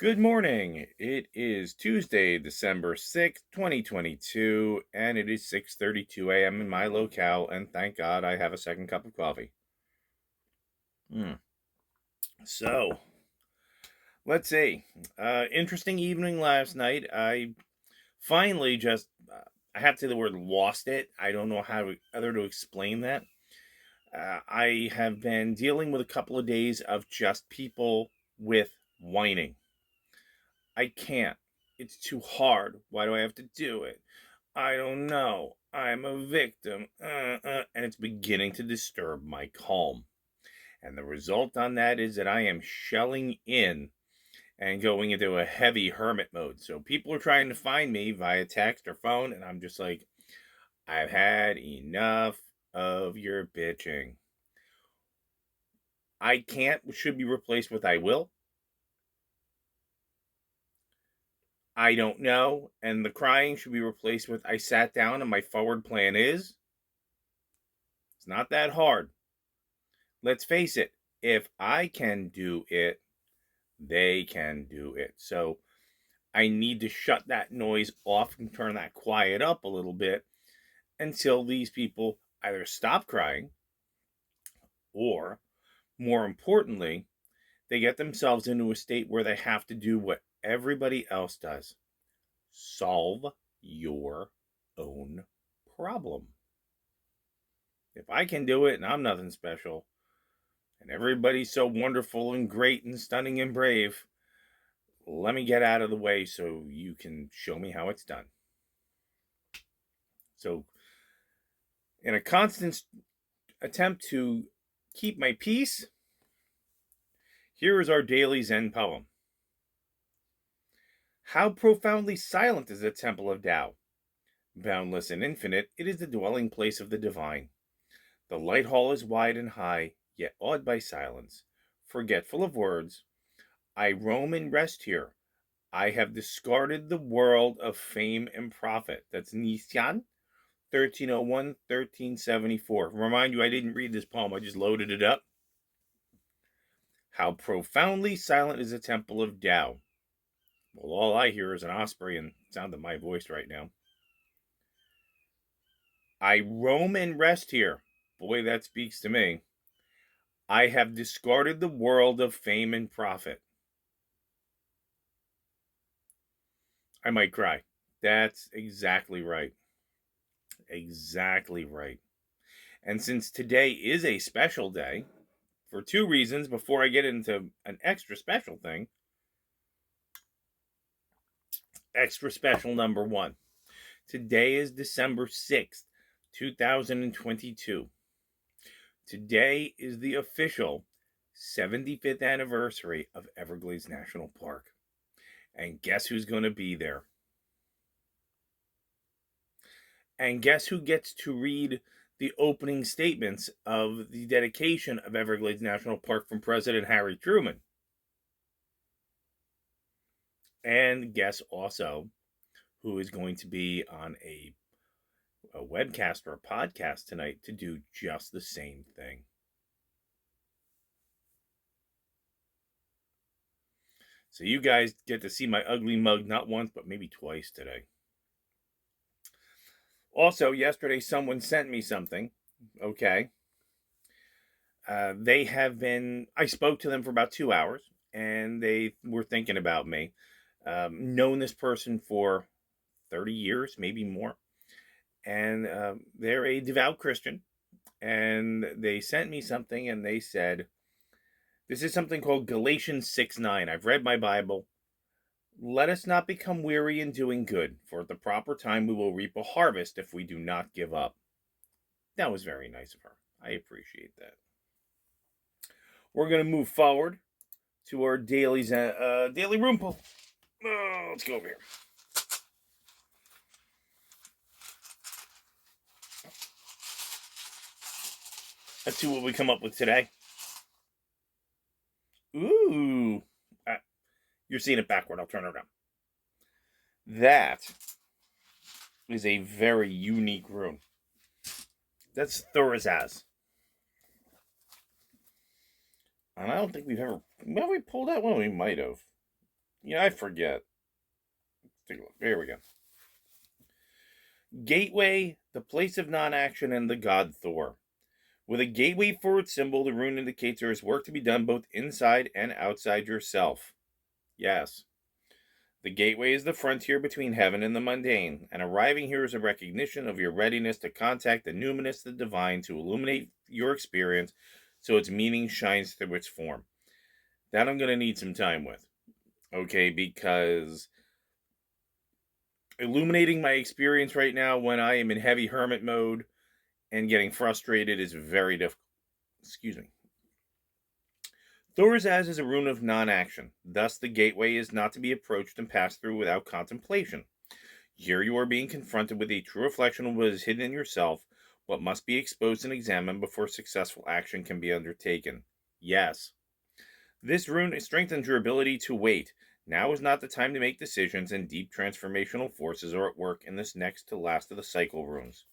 Good morning. It is Tuesday, December 6th, 2022, and it is 6:32 a.m. in my locale, and thank God I have a second cup of coffee. Hmm. So, let's see. Interesting evening last night. I finally I have to say the word lost it. I don't know other to explain that. I have been dealing with a couple of days of just people with whining. I can't. It's too hard. Why do I have to do it? I don't know. I'm a victim. And it's beginning to disturb my calm. And the result on that is that I am shelling in and going into a heavy hermit mode. So people are trying to find me via text or phone, and I'm just like, I've had enough of your bitching. I can't should be replaced with I will. I don't know. And the crying should be replaced with I sat down and my forward plan is. It's not that hard. Let's face it, if I can do it, they can do it. So I need to shut that noise off and turn that quiet up a little bit until these people either stop crying or, more importantly, they get themselves into a state where they have to do what everybody else does: solve your own problem. If I can do it and I'm nothing special, and everybody's so wonderful and great and stunning and brave, let me get out of the way so you can show me how it's done. So, in a constant attempt to keep my peace, here is our daily Zen poem. How profoundly silent is the temple of Tao! Boundless and infinite, it is the dwelling place of the divine. The light hall is wide and high, yet awed by silence. Forgetful of words, I roam and rest here. I have discarded the world of fame and profit. That's Nissan 1301, 1374. Remind you, I didn't read this poem, I just loaded it up. How profoundly silent is the temple of Tao. Well, all I hear is an osprey and sound of my voice right now. I roam and rest here. Boy, that speaks to me. I have discarded the world of fame and profit. I might cry. That's exactly right. Exactly right. And since today is a special day, for two reasons, before I get into an extra special thing. Extra special number one. Today is December 6th, 2022. Today is the official 75th anniversary of Everglades National Park. And guess who's going to be there? And guess who gets to read the opening statements of the dedication of Everglades National Park from President Harry Truman? And guess also who is going to be on a webcast or a podcast tonight to do just the same thing. So you guys get to see my ugly mug not once, but maybe twice today. Also, yesterday someone sent me something. Okay. I spoke to them for about 2 hours, and they were thinking about me. Known this person for 30 years, maybe more. And they're a devout Christian. And they sent me something and they said, this is something called Galatians 6:9. I've read my Bible. Let us not become weary in doing good, for at the proper time we will reap a harvest if we do not give up. That was very nice of her. I appreciate that. We're going to move forward to our daily room pull. Let's go over here. Let's see what we come up with today. Ooh. You're seeing it backward. I'll turn it around. That is a very unique rune. That's Thurazaz. And I don't think we've ever... Well, we pulled that one. We might have. Yeah, I forget. Let's take a look. Here we go. Gateway, the place of non-action, and the god Thor. With a gateway forward symbol, the rune indicates there is work to be done both inside and outside yourself. Yes. The gateway is the frontier between heaven and the mundane, and arriving here is a recognition of your readiness to contact the numinous, the divine, to illuminate your experience so its meaning shines through its form. That I'm going to need some time with, okay, because illuminating my experience right now when I am in heavy hermit mode and getting frustrated is very difficult. Excuse me. Thor's as is a rune of non-action. Thus, the gateway is not to be approached and passed through without contemplation. Here you are being confronted with a true reflection of what is hidden in yourself, what must be exposed and examined before successful action can be undertaken. Yes. This rune strengthens your ability to wait. Now is not the time to make decisions, and deep transformational forces are at work in this next to last of the cycle runes.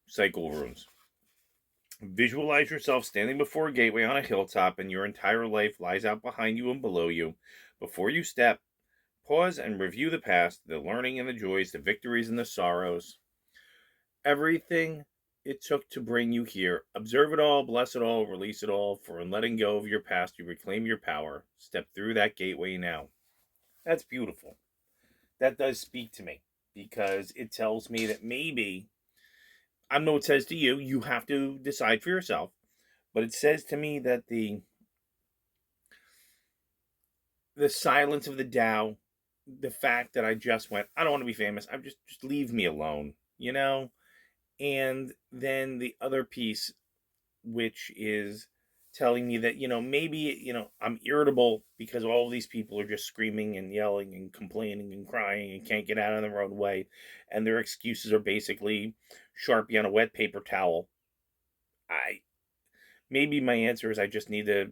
Cycle runes. Visualize yourself standing before a gateway on a hilltop, and your entire life lies out behind you and below you. Before you step, pause and review the past, the learning and the joys, the victories and the sorrows. Everything it took to bring you here. Observe it all, bless it all, release it all, for in letting go of your past, you reclaim your power. Step through that gateway now. That's beautiful. That does speak to me because it tells me that maybe, I know it says to you, you have to decide for yourself, but it says to me that the silence of the Tao, the fact that I just went, I don't want to be famous. I'm just leave me alone, you know? And then the other piece, which is telling me that, maybe, I'm irritable because all of these people are just screaming and yelling and complaining and crying and can't get out of their own way. And their excuses are basically Sharpie on a wet paper towel. Maybe my answer is I just need to,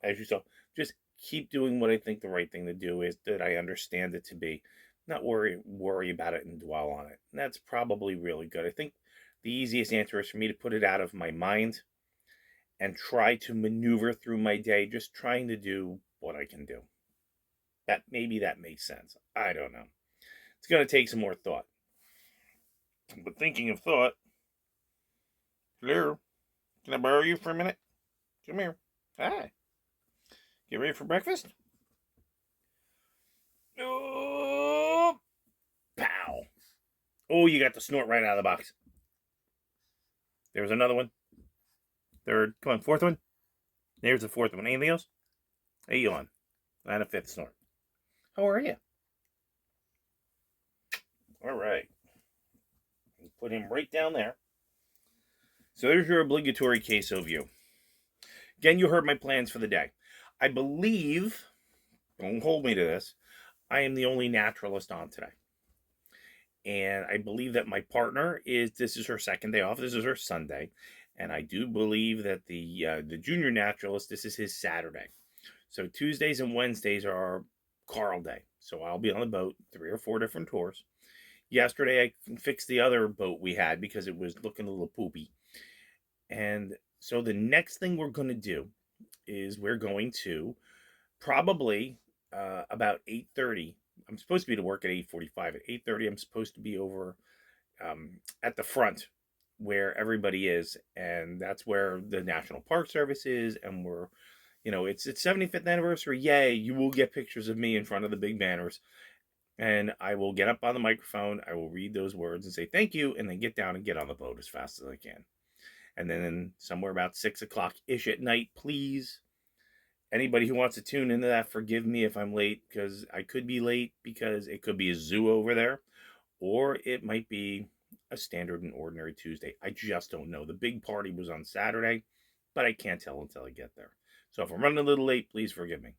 as you saw, just keep doing what I think the right thing to do is, that I understand it to be. Not worry about it and dwell on it. And that's probably really good. I think the easiest answer is for me to put it out of my mind and try to maneuver through my day, just trying to do what I can do. That makes sense. I don't know. It's going to take some more thought. But thinking of thought, hello, can I borrow you for a minute? Come here. Hi. Get ready for breakfast? Oh, pow. Oh, you got the snort right out of the box. There's another one. Third. Come on, fourth one. There's the fourth one. Anything else? Hey, on. And a fifth snort. How are you? All right. Put him right down there. So there's your obligatory queso view. Again, you heard my plans for the day. I believe, don't hold me to this, I am the only naturalist on today. And I believe that my partner this is her second day off. This is her Sunday. And I do believe that the junior naturalist, this is his Saturday. So Tuesdays and Wednesdays are Carl day. So I'll be on the boat, 3 or 4 different tours. Yesterday, I fixed the other boat we had because it was looking a little poopy. And so the next thing we're going to do is we're going to probably about 8:30. I'm supposed to be to work at 8:45. At 8:30, I'm supposed to be over at the front where everybody is, and that's where the National Park Service is, and we're, it's its 75th anniversary. Yay! You will get pictures of me in front of the big banners, and I will get up on the microphone. I will read those words and say thank you, and then get down and get on the boat as fast as I can. And then somewhere about 6 o'clock ish at night, please. Anybody who wants to tune into that, forgive me if I'm late, because I could be late because it could be a zoo over there, or it might be a standard and ordinary Tuesday. I just don't know. The big party was on Saturday, but I can't tell until I get there. So if I'm running a little late, please forgive me.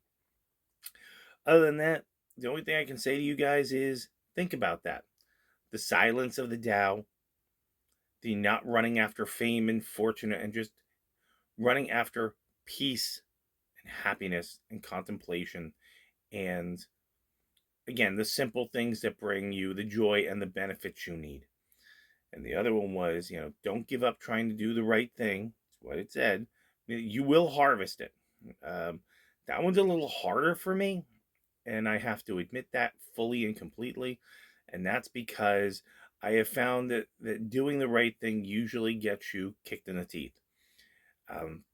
Other than that, the only thing I can say to you guys is think about that. The silence of the Tao, the not running after fame and fortune, and just running after peace and happiness and contemplation, and again, the simple things that bring you the joy and the benefits you need. And the other one was, don't give up trying to do the right thing. That's what it said. You will harvest it. That one's a little harder for me. And I have to admit that fully and completely. And that's because I have found that doing the right thing usually gets you kicked in the teeth. Um,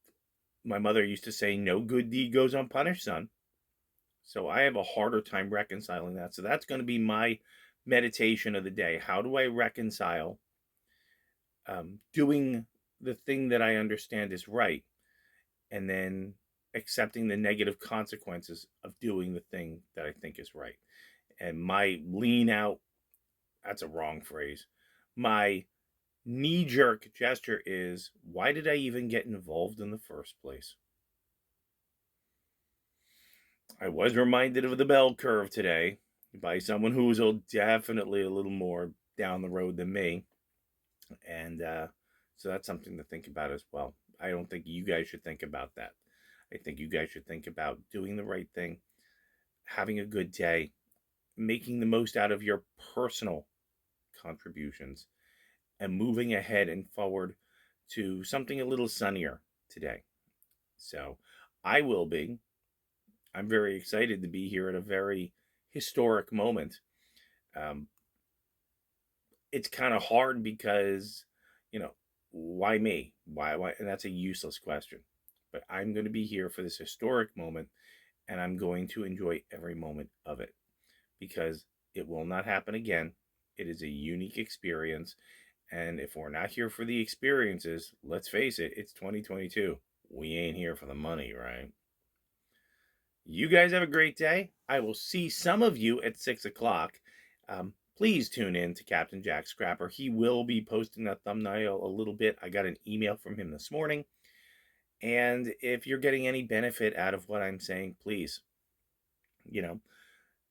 my mother used to say, no good deed goes unpunished, son. So I have a harder time reconciling that. So that's going to be my meditation of the day. How do I reconcile doing the thing that I understand is right, and then accepting the negative consequences of doing the thing that I think is right? And my lean out, that's a wrong phrase. My knee jerk gesture is, why did I even get involved in the first place? I was reminded of the bell curve today by someone who was definitely a little more down the road than me. And so that's something to think about as well. I don't think you guys should think about that. I think you guys should think about doing the right thing, having a good day, making the most out of your personal contributions, and moving ahead and forward to something a little sunnier today. So I will be. I'm very excited to be here at a very historic moment. Um, it's kind of hard because, you know, why me? Why? And that's a useless question. But I'm going to be here for this historic moment, and I'm going to enjoy every moment of it because it will not happen again. It is a unique experience. And if we're not here for the experiences, let's face it, it's 2022. We ain't here for the money, right? You guys have a great day. I will see some of you at 6 o'clock. Please tune in to Captain Jack Scrapper. He will be posting that thumbnail a little bit. I got an email from him this morning. And if you're getting any benefit out of what I'm saying, please,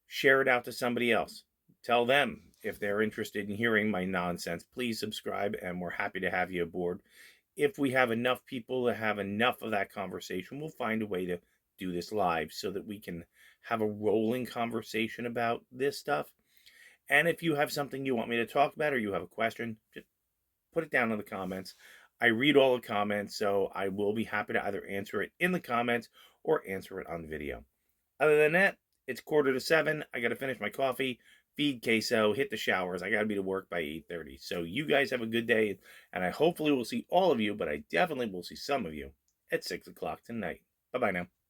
share it out to somebody else. Tell them if they're interested in hearing my nonsense. Please subscribe, and we're happy to have you aboard. If we have enough people to have enough of that conversation, we'll find a way to do this live so that we can have a rolling conversation about this stuff. And if you have something you want me to talk about or you have a question, just put it down in the comments. I read all the comments, so I will be happy to either answer it in the comments or answer it on video. Other than that, it's 6:45. I got to finish my coffee, feed queso, hit the showers. I got to be to work by 8:30. So you guys have a good day, and I hopefully will see all of you, but I definitely will see some of you at 6 o'clock tonight. Bye-bye now.